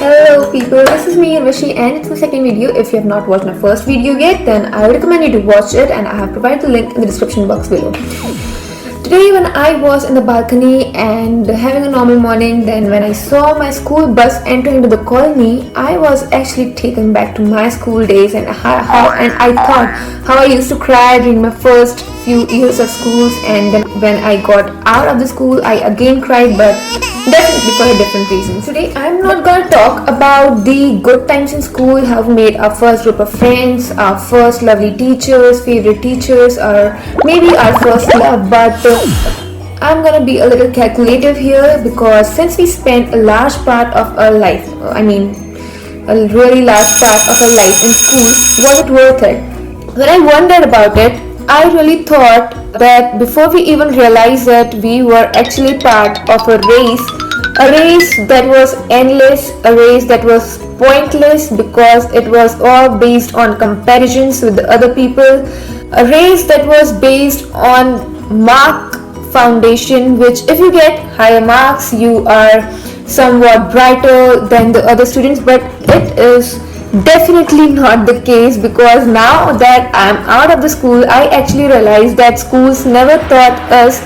Hello people, this is me Urvashi and it's my second video. If you have not watched my first video yet, then I would recommend you to watch it and I have provided the link in the description box below. Today when I was in the balcony and having a normal morning, then when I saw my school bus entering into the colony, I was actually taken back to my school days and I thought how I used to cry during my first few years of schools, and then when I got out of the school I again cried, but definitely for a different reason. Today I'm not gonna talk about the good times in school, how we made our first group of friends, our first lovely teachers, favorite teachers, or maybe our first love, but I'm gonna be a little calculative here because since we spent a large part of our life, a really large part of our life in school, was it worth it? When I wondered about it, I really thought that before we even realized that we were actually part of a race that was endless, a race that was pointless because it was all based on comparisons with the other people, a race that was based on mark foundation, which if you get higher marks you are somewhat brighter than the other students, but it is definitely not the case, because now that I'm out of the school I actually realized that schools never taught us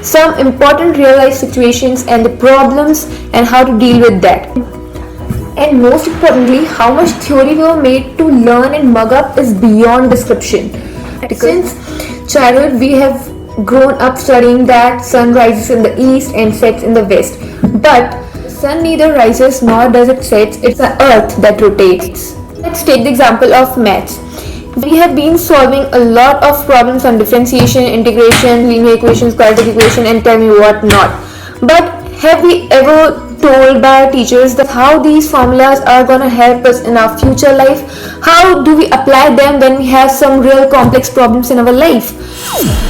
some important real life situations and the problems and how to deal with that. And most importantly, how much theory we were made to learn and mug up is beyond description. Since childhood we have grown up studying that sun rises in the east and sets in the west, but sun neither rises nor does it set, it's the earth that rotates. Let's take the example of maths. We have been solving a lot of problems on differentiation, integration, linear equations, quadratic equation, and tell me what not. But have we ever told by our teachers that how these formulas are going to help us in our future life? How do we apply them when we have some real complex problems in our life?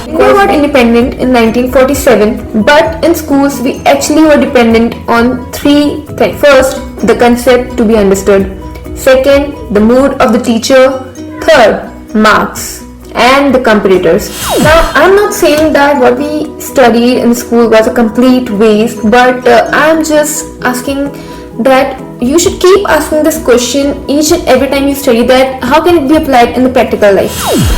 We got independent in 1947, but in schools we actually were dependent on three things. First, the concept to be understood. Second, the mood of the teacher. Third, marks and the competitors. Now, I'm not saying that what we studied in school was a complete waste, but I'm just asking that you should keep asking this question each and every time you study, that how can it be applied in the practical life.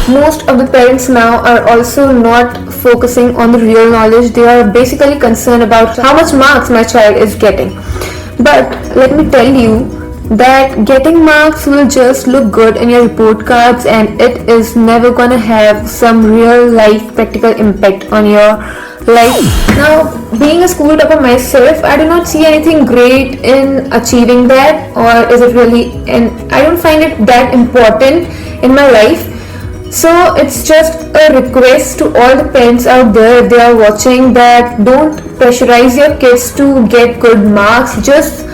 Most of the parents now are also not focusing on the real knowledge. They are basically concerned about how much marks my child is getting. But let me tell you that getting marks will just look good in your report cards and it is never gonna have some real life practical impact on your life. Now, being a school topper myself, I do not see anything great in achieving that, or is it really, and I don't find it that important in my life. So it's just a request to all the parents out there, if they are watching, that don't pressurize your kids to get good marks. Just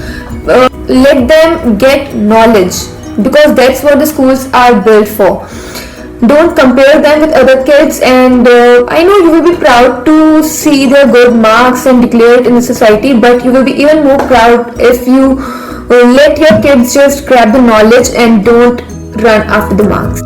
let them get knowledge, because that's what the schools are built for. Don't compare them with other kids, and I know you will be proud to see their good marks and declare it in the society, but you will be even more proud if you let your kids just grab the knowledge and don't run after the marks.